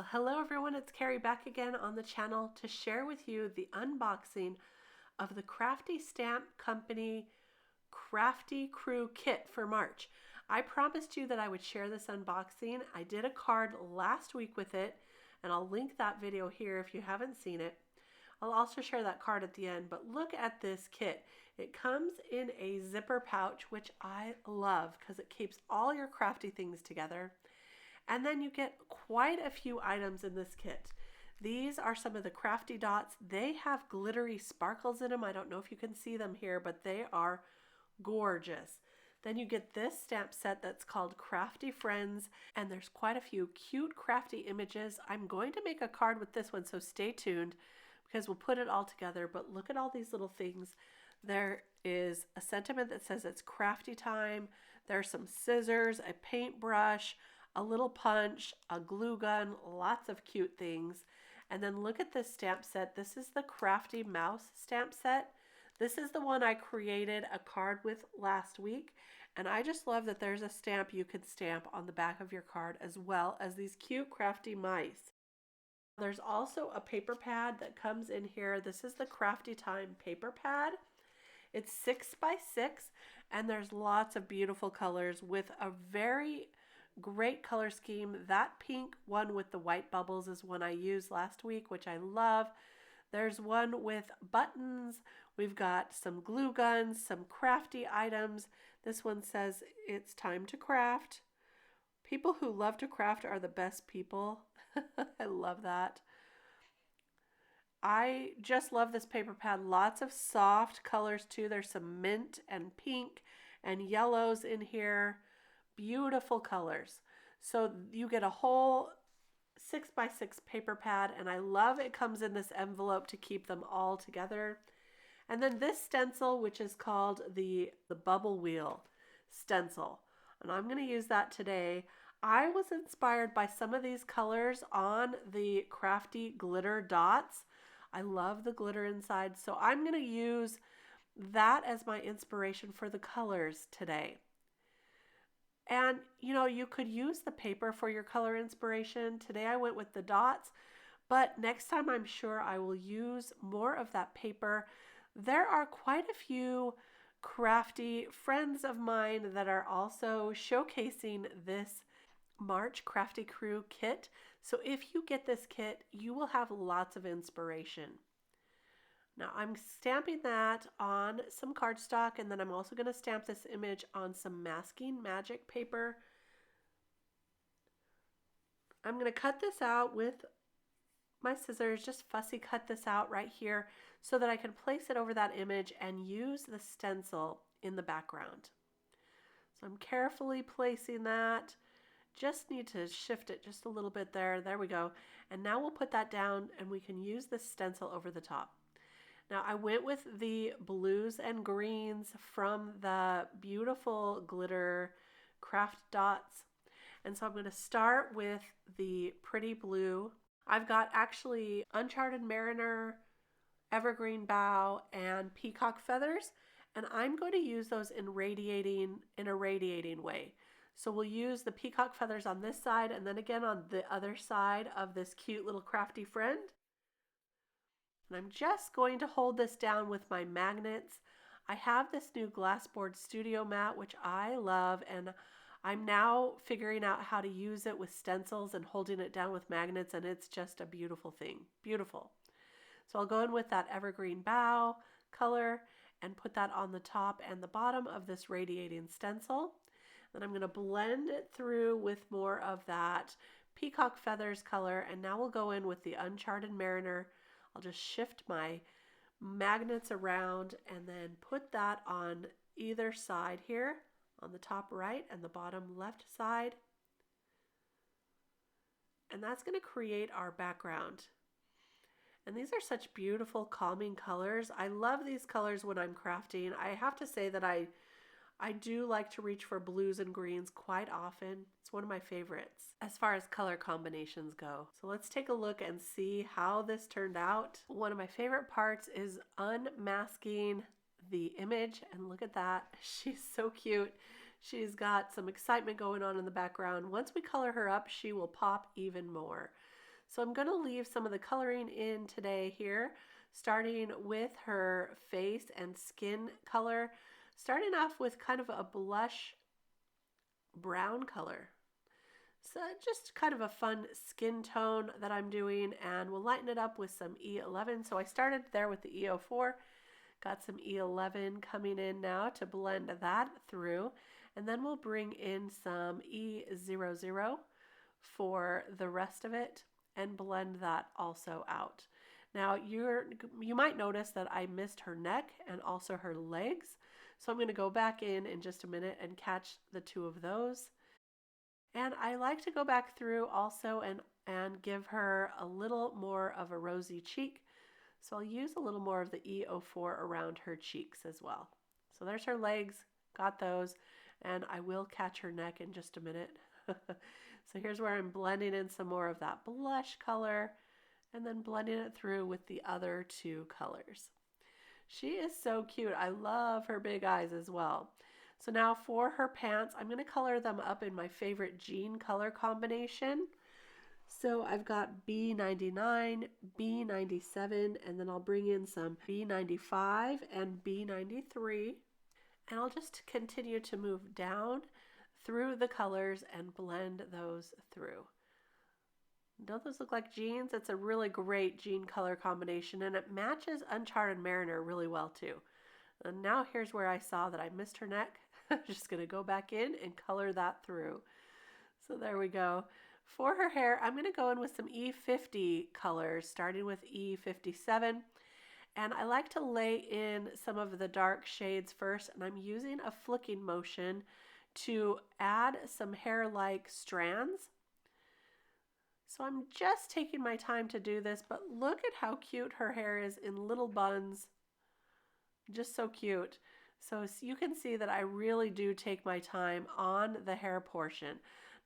Well, hello everyone, it's Kari back again on the channel to share with you the unboxing of the Crafty Stamp Company Crafty Crew Kit for March. I promised you that I would share this unboxing. I did a card last week with it, and I'll link that video here if you haven't seen it. I'll also share that card at the end, but look at this kit. It comes in a zipper pouch, which I love because it keeps all your crafty things together. And then you get quite a few items in this kit. These are some of the crafty dots. They have glittery sparkles in them. I don't know if you can see them here, but they are gorgeous. Then you get this stamp set that's called Crafty Friends, and there's quite a few cute crafty images. I'm going to make a card with this one, so stay tuned because we'll put it all together. But look at all these little things. There is a sentiment that says it's crafty time. There's some scissors, a paintbrush, a little punch, a glue gun, lots of cute things. And then look at this stamp set. This is the Crafty Mouse stamp set. This is the one I created a card with last week. And I just love that there's a stamp you can stamp on the back of your card as well as these cute crafty mice. There's also a paper pad that comes in here. This is the Crafty Time paper pad. It's 6 by 6 and there's lots of beautiful colors with a very great color scheme. That pink one with the white bubbles is one I used last week, which I love. There's one with buttons. We've got some glue guns, some crafty items. This one says it's time to craft. People who love to craft are the best people. I love that. I just love this paper pad. Lots of soft colors too. There's some mint and pink and yellows in here. Beautiful colors. So you get a whole 6 by 6 paper pad, and I love it comes in this envelope to keep them all together. And then this stencil, which is called the Bubble Wheel stencil, and I'm going to use that today. I was inspired by some of these colors on the crafty glitter dots. I love the glitter inside, so I'm going to use that as my inspiration for the colors today. And you know, you could use the paper for your color inspiration. Today I went with the dots, but next time I'm sure I will use more of that paper. There are quite a few crafty friends of mine that are also showcasing this March Crafty Crew kit. So if you get this kit, you will have lots of inspiration. Now I'm stamping that on some cardstock, and then I'm also going to stamp this image on some masking magic paper. I'm going to cut this out with my scissors, just fussy cut this out right here so that I can place it over that image and use the stencil in the background. So I'm carefully placing that. Just need to shift it just a little bit there. There we go. And now we'll put that down and we can use this stencil over the top. Now I went with the blues and greens from the beautiful glitter craft dots. And so I'm going to start with the pretty blue. I've got actually Uncharted Mariner, Evergreen Bough, and Peacock feathers. And I'm going to use those in a radiating way. So we'll use the peacock feathers on this side and then again on the other side of this cute little crafty friend. And I'm just going to hold this down with my magnets. I have this new glassboard studio mat, which I love, and I'm now figuring out how to use it with stencils and holding it down with magnets, and it's just a beautiful thing. Beautiful. So I'll go in with that Evergreen Bough color and put that on the top and the bottom of this radiating stencil. Then I'm going to blend it through with more of that Peacock Feathers color, and now we'll go in with the Uncharted Mariner. I'll just shift my magnets around and then put that on either side here, on the top right and the bottom left side. And that's going to create our background. And these are such beautiful, calming colors. I love these colors when I'm crafting. I have to say that I do like to reach for blues and greens quite often. It's one of my favorites as far as color combinations go. So let's take a look and see how this turned out. One of my favorite parts is unmasking the image, and look at that. She's so cute. She's got some excitement going on in the background. Once we color her up, she will pop even more. So I'm going to leave some of the coloring in today here, starting with her face and skin color, starting off with kind of a blush brown color. So just kind of a fun skin tone that I'm doing, and we'll lighten it up with some E11. So I started there with the E04, got some E11 coming in now to blend that through, and then we'll bring in some E00 for the rest of it and blend that also out. Now you might notice that I missed her neck and also her legs, so I'm going to go back in just a minute and catch the two of those. And I like to go back through also and give her a little more of a rosy cheek. So I'll use a little more of the E04 around her cheeks as well. So there's her legs, got those, and I will catch her neck in just a minute. So here's where I'm blending in some more of that blush color and then blending it through with the other two colors. She is so cute. I love her big eyes as well. So now for her pants, I'm going to color them up in my favorite jean color combination. So I've got B99, B97, and then I'll bring in some B95 and B93. And I'll just continue to move down through the colors and blend those through. Don't those look like jeans? It's a really great jean color combination, and it matches Uncharted Mariner really well too. And now here's where I saw that I missed her neck. I'm just going to go back in and color that through. So there we go. For her hair, I'm going to go in with some E50 colors, starting with E57. And I like to lay in some of the dark shades first, and I'm using a flicking motion to add some hair-like strands. So I'm just taking my time to do this, but look at how cute her hair is in little buns. Just so cute. So you can see that I really do take my time on the hair portion.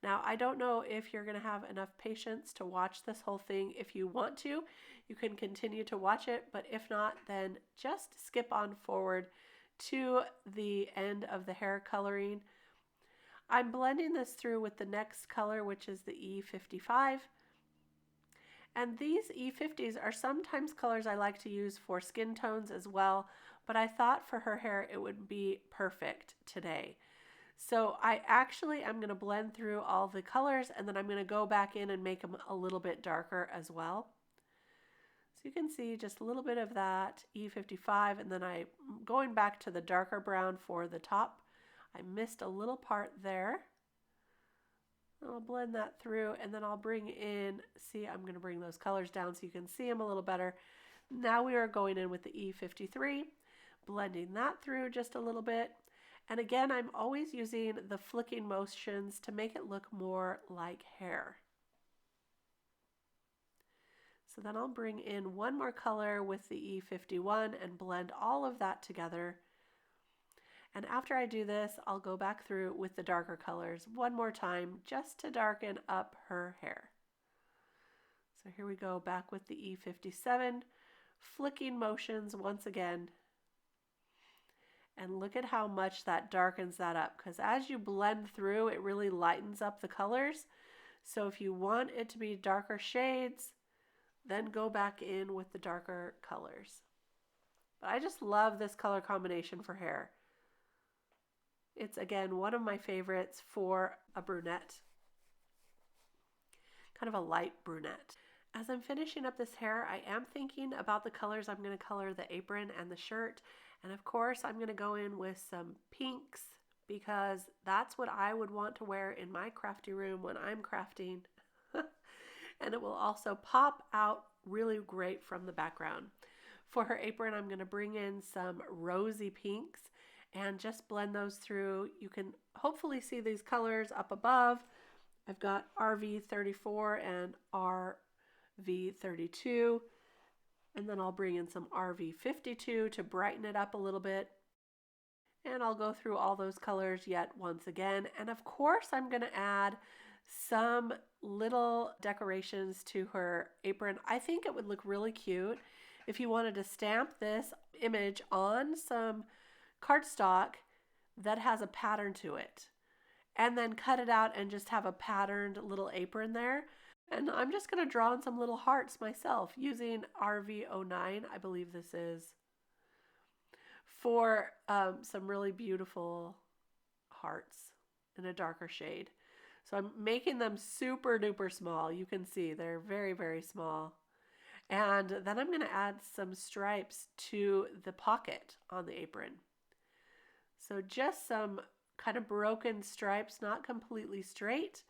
Now, I don't know if you're going to have enough patience to watch this whole thing. If you want to, you can continue to watch it, but if not, then just skip on forward to the end of the hair coloring. I'm blending this through with the next color, which is the E55. And these E50s are sometimes colors I like to use for skin tones as well, but I thought for her hair it would be perfect today. So I actually am going to blend through all the colors, and then I'm going to go back in and make them a little bit darker as well. So you can see just a little bit of that E55, and then I'm going back to the darker brown for the top. I missed a little part there. I'll blend that through, and then I'll bring in, see, I'm going to bring those colors down so you can see them a little better. Now we are going in with the E53, blending that through just a little bit. And again, I'm always using the flicking motions to make it look more like hair. So then I'll bring in one more color with the E51 and blend all of that together. And after I do this, I'll go back through with the darker colors one more time just to darken up her hair. So here we go, back with the E57, flicking motions once again. And look at how much that darkens that up, because as you blend through, it really lightens up the colors. So if you want it to be darker shades, then go back in with the darker colors. But I just love this color combination for hair. It's, again, one of my favorites for a brunette, kind of a light brunette. As I'm finishing up this hair, I am thinking about the colors I'm going to color the apron and the shirt. And of course, I'm going to go in with some pinks because that's what I would want to wear in my crafty room when I'm crafting. And it will also pop out really great from the background. For her apron, I'm going to bring in some rosy pinks and just blend those through. You can hopefully see these colors up above. I've got RV34 and RV32, and then I'll bring in some RV52 to brighten it up a little bit. And I'll go through all those colors yet once again. And of course, I'm going to add some little decorations to her apron. I think it would look really cute if you wanted to stamp this image on some cardstock that has a pattern to it, and then cut it out and just have a patterned little apron there. And I'm just going to draw on some little hearts myself using RV09, I believe this is, for some really beautiful hearts in a darker shade. So I'm making them super duper small. You can see they're very, very small. And then I'm going to add some stripes to the pocket on the apron. So just some kind of broken stripes, not completely straight.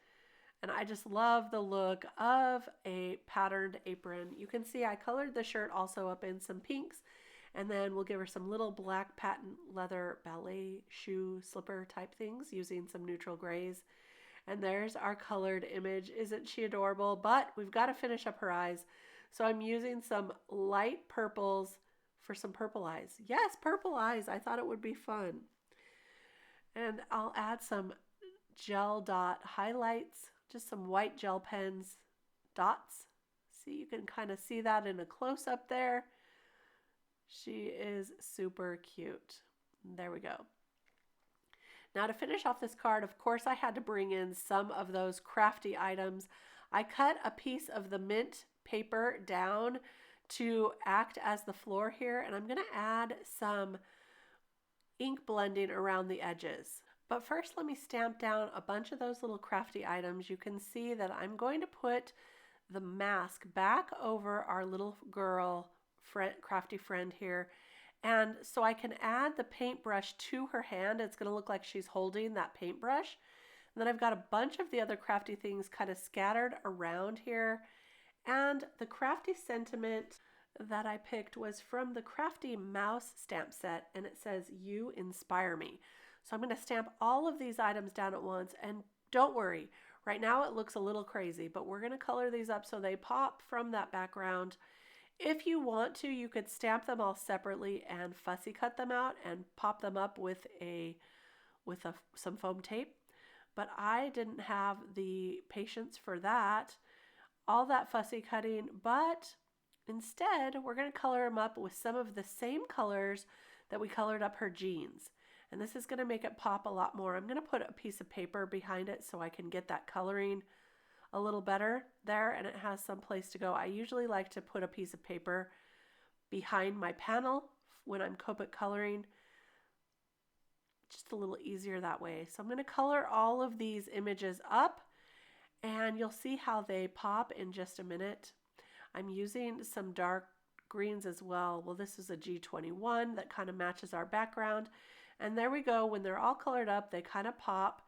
And I just love the look of a patterned apron. You can see I colored the shirt also up in some pinks. And then we'll give her some little black patent leather ballet shoe slipper type things using some neutral grays. And there's our colored image. Isn't she adorable? But we've got to finish up her eyes. So I'm using some light purples for some purple eyes. Yes, purple eyes. I thought it would be fun. And I'll add some gel dot highlights, just some white gel pens dots. See, you can kind of see that in a close-up there. She is super cute. There we go. Now to finish off this card, of course, I had to bring in some of those crafty items. I cut a piece of the mint paper down to act as the floor here, and I'm going to add some ink blending around the edges. But first, let me stamp down a bunch of those little crafty items. You can see that I'm going to put the mask back over our little girl crafty friend here. And so I can add the paintbrush to her hand. It's going to look like she's holding that paintbrush. And then I've got a bunch of the other crafty things kind of scattered around here. And the crafty sentiment that I picked was from the Crafty Mouse stamp set, and it says, "You inspire me." So I'm going to stamp all of these items down at once, and don't worry, right now it looks a little crazy, but we're going to color these up so they pop from that background. If you want to, you could stamp them all separately and fussy cut them out and pop them up with some foam tape, but I didn't have the patience for that, all that fussy cutting, but instead, we're going to color them up with some of the same colors that we colored up her jeans. And this is going to make it pop a lot more. I'm going to put a piece of paper behind it so I can get that coloring a little better there, and it has some place to go. I usually like to put a piece of paper behind my panel when I'm Copic coloring. Just a little easier that way. So I'm going to color all of these images up, and you'll see how they pop in just a minute. I'm using some dark greens as well. Well, this is a G21 that kind of matches our background. And there we go. When they're all colored up, they kind of pop.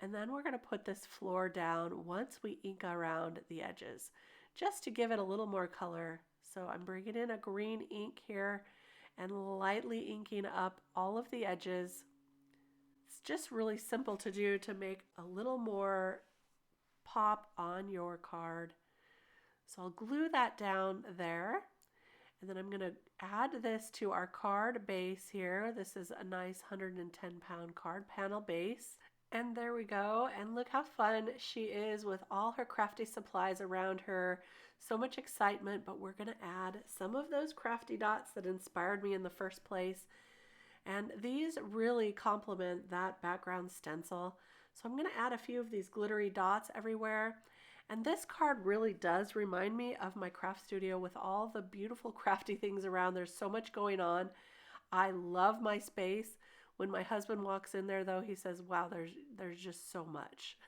And then we're going to put this floor down once we ink around the edges, just to give it a little more color. So I'm bringing in a green ink here and lightly inking up all of the edges. It's just really simple to do to make a little more pop on your card. So I'll glue that down there, and then I'm going to add this to our card base here. This is a nice 110-pound card panel base. And there we go, and look how fun she is with all her crafty supplies around her. So much excitement, but we're going to add some of those crafty dots that inspired me in the first place. And these really complement that background stencil. So I'm going to add a few of these glittery dots everywhere. And this card really does remind me of my craft studio with all the beautiful crafty things around. There's so much going on. I love my space. When my husband walks in there, though, he says, wow, there's just so much.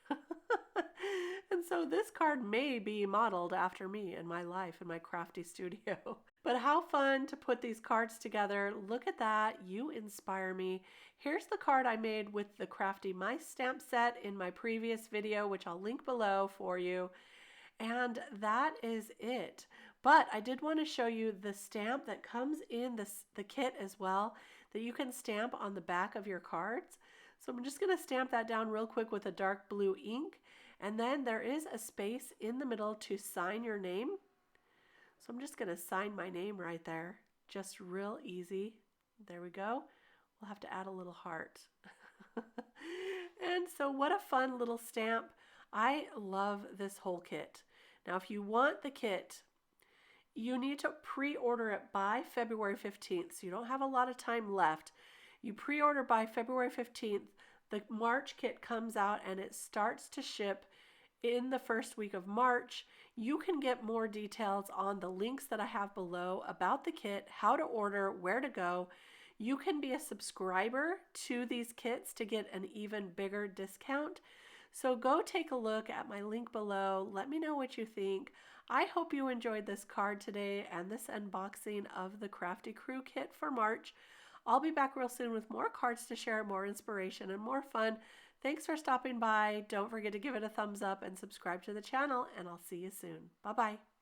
And so this card may be modeled after me in my life in my crafty studio. But how fun to put these cards together. Look at that. You inspire me. Here's the card I made with the Crafty Mice stamp set in my previous video, which I'll link below for you. And that is it. But I did want to show you the stamp that comes in the kit as well, that you can stamp on the back of your cards. So I'm just going to stamp that down real quick with a dark blue ink. And then there is a space in the middle to sign your name. So I'm just going to sign my name right there. Just real easy. There we go. We'll have to add a little heart. And so what a fun little stamp. I love this whole kit. Now, if you want the kit, you need to pre-order it by February 15th. So you don't have a lot of time left. You pre-order by February 15th. The March kit comes out and it starts to ship in the first week of March. You can get more details on the links that I have below about the kit, how to order, where to go. You can be a subscriber to these kits to get an even bigger discount. So go take a look at my link below. Let me know what you think. I hope you enjoyed this card today and this unboxing of the Crafty Crew kit for March. I'll be back real soon with more cards to share, more inspiration, and more fun. Thanks for stopping by. Don't forget to give it a thumbs up and subscribe to the channel, and I'll see you soon. Bye-bye.